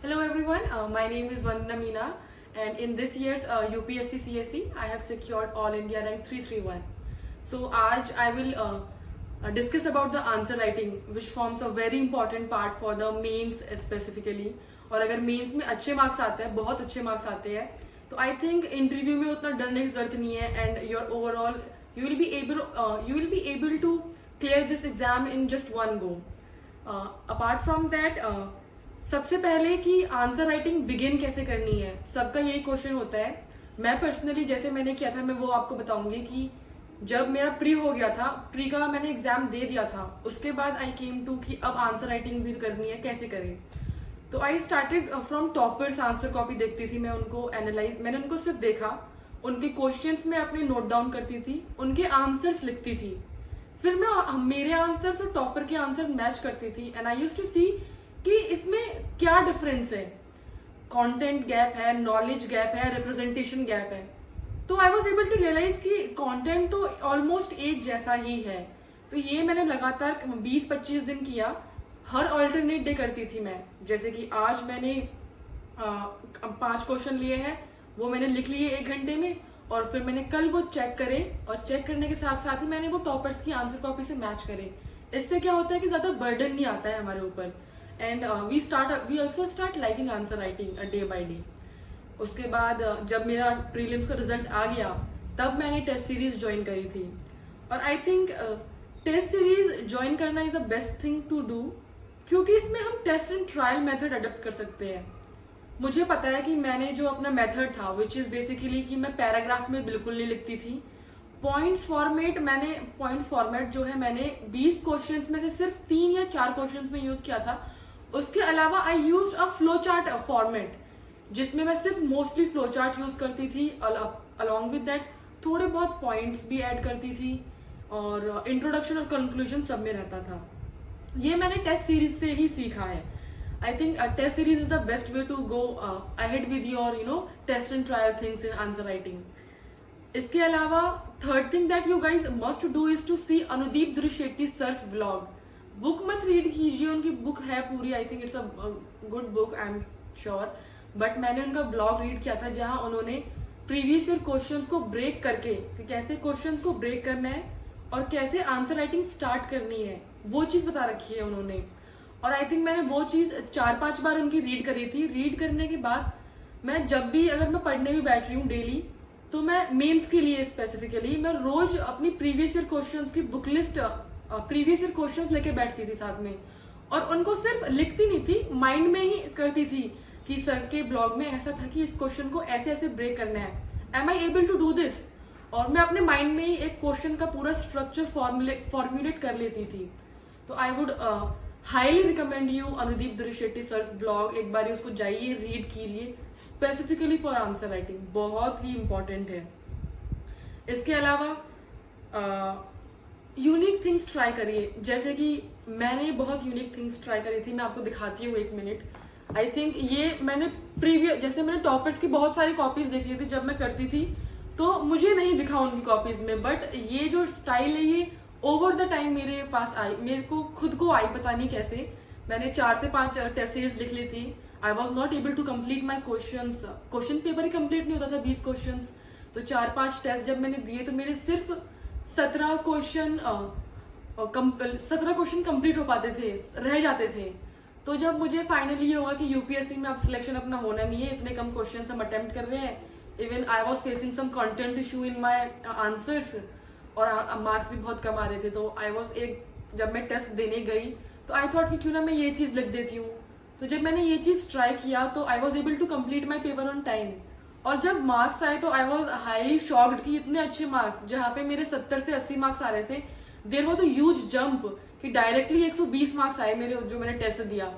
Hello everyone, my name is Vandana Meena and in this year's UPSC CSE I have secured All India rank 331. So आज I will discuss about the answer writing which forms a very important part for the mains specifically. और अगर mains में अच्छे marks आते हैं, बहुत अच्छे marks आते हैं, तो आई थिंक इंटरव्यू में उतना डरने की जरूरत नहीं है and your overall you will be able to clear this exam in just one go. Apart from that सबसे पहले कि आंसर राइटिंग बिगिन कैसे करनी है, सबका यही क्वेश्चन होता है. मैं पर्सनली जैसे मैंने किया था, मैं वो आपको बताऊंगी कि जब मेरा प्री हो गया था, प्री का मैंने एग्जाम दे दिया था, उसके बाद आई केम टू कि अब आंसर राइटिंग भी करनी है, कैसे करें. तो I started from toppers answer copy देखती थी मैं, उनको एनालाइज, मैंने उनको सिर्फ देखा, उनके क्वेश्चंस में अपने नोट डाउन करती थी, उनके आंसर्स लिखती थी, फिर मैं मेरे आंसर्स और टॉपर के आंसर मैच करती थी and I used to see कि इसमें क्या डिफरेंस है. कंटेंट गैप है, नॉलेज गैप है, रिप्रेजेंटेशन गैप है. तो I was able to realise कि कंटेंट तो ऑलमोस्ट एक जैसा ही है. तो ये मैंने लगातार 20-25 दिन किया. हर ऑल्टरनेट डे करती थी मैं. जैसे कि आज मैंने 5 क्वेश्चन लिए हैं, वो मैंने लिख लिए 1 घंटे में, और फिर मैंने कल वो चेक करे, और चेक करने के साथ साथ ही मैंने वो टॉपर्स की आंसर कॉपी से मैच करे. इससे क्या होता है कि ज्यादा बर्डन नहीं आता है हमारे ऊपर. And we also start liking answer writing day by day. उसके बाद जब मेरा प्रीलिम्स का रिजल्ट आ गया, तब मैंने टेस्ट सीरीज ज्वाइन करी थी. और I think test series join करना is the best thing to do, क्योंकि इसमें हम test and trial method adopt कर सकते हैं. मुझे पता है कि मैंने जो अपना मेथड था, विच इज बेसिकली कि मैं पैराग्राफ में बिल्कुल नहीं लिखती थी. पॉइंट्स फॉर्मेट जो है मैंने 20 क्वेश्चंस में से सिर्फ 3 या 4 क्वेश्चंस में यूज किया था. उसके अलावा I used a flow chart format, जिसमें मैं सिर्फ मोस्टली फ्लो चार्ट यूज करती थी. अलॉन्ग विद दैट थोड़े बहुत पॉइंट्स भी ऐड करती थी, और इंट्रोडक्शन और कंक्लूजन सब में रहता था. ये मैंने टेस्ट सीरीज से ही सीखा है. I think test series is the best way to go ahead with your test and trial things in answer writing. इसके अलावा third thing that you guys must do is to see Anudeep Dhurishetty sir's blog. Book मत read कीजिए, उनकी book है पूरी, I think it's a good book, I am sure, but मैंने उनका blog read किया था, जहां उन्होंने प्रीवियस ईयर क्वेश्चंस को ब्रेक करके, कि कैसे क्वेश्चंस को ब्रेक करना है और कैसे आंसर राइटिंग स्टार्ट करनी है, वो चीज बता रखी है उन्होंने. और आई थिंक मैंने वो चीज 4-5 बार उनकी रीड करी थी. रीड करने के बाद मैं जब भी, अगर मैं पढ़ने भी बैठ रही हूँ डेली, तो मैं मेंस के लिए स्पेसिफिकली मैं रोज अपनी प्रीवियस ईयर क्वेश्चंस की book list, previous year questions लेके बैठती थी साथ में, और उनको सिर्फ लिखती नहीं थी, माइंड में ही करती थी कि सर के ब्लॉग में ऐसा था कि इस क्वेश्चन को ऐसे ऐसे ब्रेक करना है, am I able to do this. और मैं अपने माइंड में ही एक क्वेश्चन का पूरा स्ट्रक्चर फॉर्मुलेट कर लेती थी. तो I would highly recommend you Anudeep Dhurishetty sir's blog. एक बार उसको जाइए, रीड कीजिए, स्पेसिफिकली फॉर आंसर राइटिंग, बहुत ही इंपॉर्टेंट है. इसके अलावा यूनिक थिंग्स ट्राई करिए. जैसे कि मैंने बहुत यूनिक थिंग्स ट्राई करी थी, मैं आपको दिखाती हूँ 1 मिनट. आई थिंक ये मैंने जैसे मैंने टॉपर्स की बहुत सारी कॉपीज देखी थी जब मैं करती थी, तो मुझे नहीं दिखा उनकी कॉपीज में, बट ये जो स्टाइल है ये ओवर द टाइम मेरे पास आई, मेरे को खुद को आई, पता नहीं कैसे. मैंने 4 से 5 टेस्ट सीरीज लिख ली थी. I was not able to complete my question paper ही कम्प्लीट नहीं होता था, 20 क्वेश्चन. तो 4-5 टेस्ट जब मैंने दिए, तो मेरे सिर्फ 17 क्वेश्चन कंप्लीट हो पाते थे, रह जाते थे. तो जब मुझे फाइनली ये हुआ कि यूपीएससी में अब सिलेक्शन अपना होना नहीं है, इतने कम क्वेश्चन हम अटेम्प्ट कर रहे हैं, even I was facing some content issue in my answers, और मार्क्स भी बहुत कम आ रहे थे. तो आई वॉज जब मैं टेस्ट देने गई, तो आई थॉट कि क्यों ना मैं ये चीज लिख देती हूँ. तो जब मैंने ये चीज ट्राई किया, तो I was able to complete my paper on time. और जब मार्क्स आए, तो आई वॉज हाईली शॉक्ड कि इतने अच्छे मार्क्स, जहाँ पे मेरे 70 से 80 मार्क्स आ रहे थे, there was a huge jump कि डायरेक्टली 120 मार्क्स आए मेरे, जो मैंने टेस्ट दिया.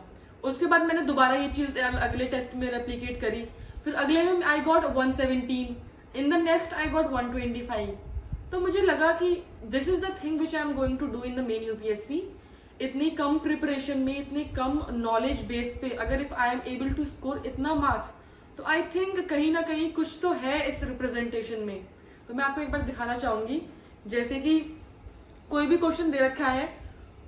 उसके बाद मैंने दोबारा ये चीज अगले टेस्ट में रेप्लिकेट करी. फिर अगले में I got 117, in the next I got 125. तो मुझे लगा कि this is the thing which I am going to do in the main UPSC. इतनी कम प्रिपरेशन में, इतने कम नॉलेज बेस पे, अगर if I am able to score इतना मार्क्स, तो आई थिंक कहीं ना कहीं कुछ तो है इस रिप्रेजेंटेशन में. तो मैं आपको एक बार दिखाना चाहूंगी. जैसे कि कोई भी क्वेश्चन दे रखा है,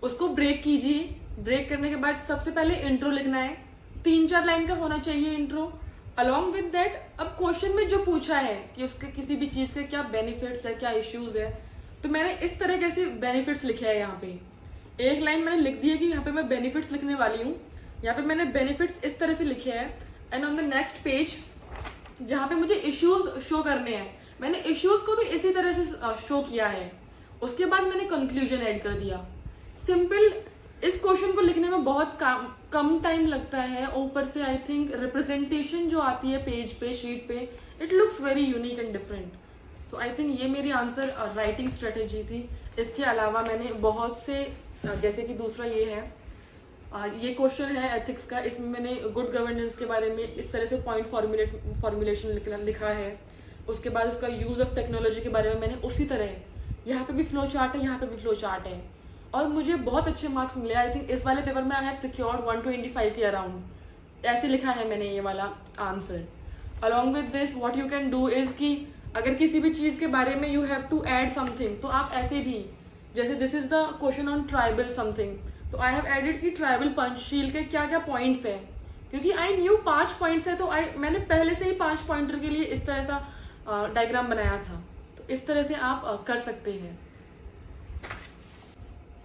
उसको ब्रेक कीजिए. ब्रेक करने के बाद सबसे पहले इंट्रो लिखना है, 3-4 लाइन का होना चाहिए इंट्रो। अलॉन्ग विद दैट अब क्वेश्चन में जो पूछा है कि उसके किसी भी चीज के क्या बेनिफिट्स है, क्या इश्यूज है, तो मैंने इस तरह के बेनिफिट्स लिखे हैं यहाँ पे। एक लाइन मैंने लिख दी है कि यहाँ पे मैं बेनिफिट्स लिखने वाली हूँ, यहाँ पे मैंने बेनिफिट्स इस तरह से लिखे हैं। And on the next page जहाँ पे मुझे इश्यूज शो करने हैं, मैंने इश्यूज को भी इसी तरह से शो किया है। उसके बाद मैंने कंक्लूजन ऐड कर दिया। सिंपल, इस क्वेश्चन को लिखने में बहुत कम टाइम लगता है। ऊपर से आई थिंक रिप्रेजेंटेशन जो आती है पेज पे, शीट पे, it looks very unique and different. तो आई थिंक ये मेरी आंसर राइटिंग स्ट्रेटेजी थी। इसके अलावा मैंने बहुत से जैसे कि दूसरा ये है, ये क्वेश्चन है एथिक्स का, इसमें मैंने गुड गवर्नेंस के बारे में इस तरह से पॉइंट फॉर्मुलेशन लिखा है। उसके बाद उसका यूज ऑफ टेक्नोलॉजी के बारे में मैंने उसी तरह, यहाँ पे भी फ्लो चार्ट है, यहाँ पे भी फ्लो चार्ट है, और मुझे बहुत अच्छे मार्क्स मिले। आई थिंक इस वाले पेपर में आई हैव सिक्योर्ड 125 के अराउंड। ऐसे लिखा है मैंने ये वाला answer. Along with this what you can do is कि अगर किसी भी चीज के बारे में you have to add something, तो आप ऐसे भी, जैसे this is the question on tribal something, तो आई हैव एडेड कि ट्राइबल पंचशील के क्या क्या पॉइंट्स है, क्योंकि आई न्यू 5 पॉइंट्स है, तो मैंने पहले से ही 5 पॉइंटर के लिए इस तरह का डायग्राम बनाया था। तो इस तरह से आप कर सकते हैं।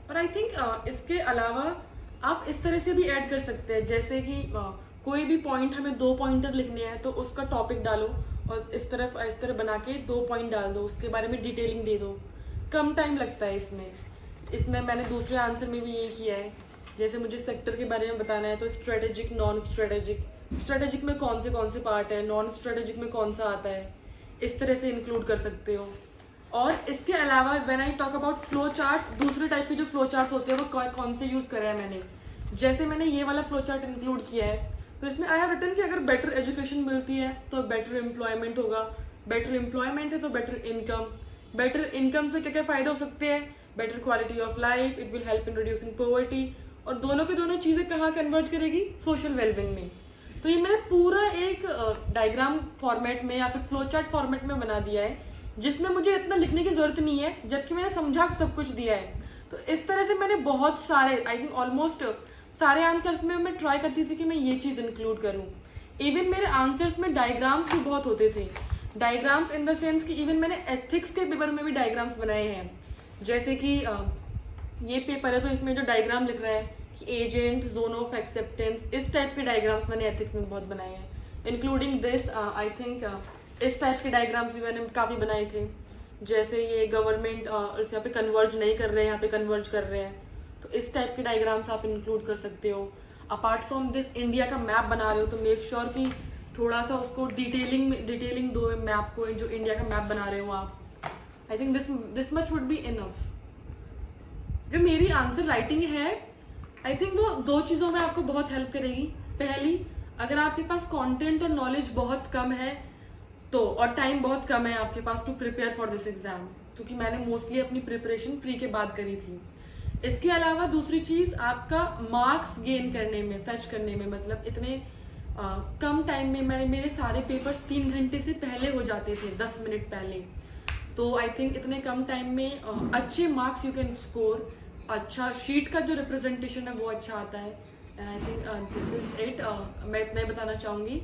और आई थिंक इसके अलावा आप इस तरह से भी ऐड कर सकते हैं, जैसे कि कोई भी पॉइंट हमें 2 पॉइंटर लिखने हैं, तो उसका टॉपिक डालो और इस तरह बना के 2 पॉइंट डाल दो, उसके बारे में डिटेलिंग दे दो। कम टाइम लगता है इसमें मैंने दूसरे आंसर में भी यही किया है। जैसे मुझे सेक्टर के बारे में बताना है, तो स्ट्रेटेजिक, नॉन स्ट्रेटेजिक, स्ट्रेटेजिक में कौन से पार्ट है, नॉन स्ट्रेटेजिक में कौन सा आता है, इस तरह से इंक्लूड कर सकते हो। और इसके अलावा when I talk about flow chart, दूसरे टाइप के जो फ्लो चार्ट होते हैं वो कौन से यूज करे हैं मैंने, जैसे मैंने ये वाला फ्लो चार्ट इंक्लूड किया है, तो इसमें आई हैव रिटन कि अगर बेटर एजुकेशन मिलती है तो बेटर एम्प्लॉयमेंट होगा, बेटर एम्प्लॉयमेंट है तो बेटर इनकम से क्या क्या फायदे हो सकते हैं, better quality of life, it will help in reducing poverty, और दोनों की दोनों चीजें कहाँ कन्वर्ट करेगी, सोशल वेलबींग में। तो ये मैंने पूरा एक डायग्राम फॉर्मेट में या फिर फ्लो चार्ट फॉर्मेट में बना दिया है, जिसमें मुझे इतना लिखने की जरूरत नहीं है, जबकि मैंने समझा सब कुछ दिया है। तो इस तरह से मैंने बहुत सारे, आई थिंक ऑलमोस्ट सारे आंसर्स में मैं ट्राई करती थी कि मैं ये चीज इंक्लूड करूं। इवन मेरे आंसर्स में डायग्राम्स भी बहुत होते थे, डायग्राम्स इन द सेंस कि इवन मैंने एथिक्स के पेपर में भी डायग्राम्स बनाए हैं। जैसे कि ये पेपर है, तो इसमें जो डायग्राम लिख रहा है कि एजेंट, जोन ऑफ एक्सेप्टेंस, इस टाइप के डायग्राम्स मैंने एथिक्स में बहुत बनाए हैं। इंक्लूडिंग दिस आई थिंक इस टाइप के डायग्राम्स भी मैंने काफी बनाए थे। जैसे ये गवर्नमेंट यहाँ पे कन्वर्ज नहीं कर रहे हैं, यहाँ पे कन्वर्ज कर रहे हैं, तो इस टाइप के डायग्राम्स आप इंक्लूड कर सकते हो। अपार्ट फ्रॉम दिस, इंडिया का मैप बना रहे हो तो मेक श्योर कि थोड़ा सा उसको डिटेलिंग दो मैप को, जो इंडिया का मैप बना रहे हो आप। I think this much would be enough. जो मेरी आंसर राइटिंग है, आई थिंक वो 2 चीजों में आपको बहुत हेल्प करेगी। पहली, अगर आपके पास कंटेंट और नॉलेज बहुत कम है तो, और टाइम बहुत कम है आपके पास to prepare for this exam, क्योंकि मैंने मोस्टली अपनी प्रिपरेशन प्री के बाद करी थी। इसके अलावा दूसरी चीज, आपका मार्क्स गेन करने में, फेच करने में, मतलब इतने कम टाइम में मेरे सारे पेपर्स 3 घंटे से पहले हो जाते थे, 10 मिनट पहले। तो आई थिंक इतने कम टाइम में अच्छे मार्क्स यू कैन स्कोर, अच्छा शीट का जो रिप्रेजेंटेशन है वो अच्छा आता है। And I think this is it. मैं इतना ही बताना चाहूंगी।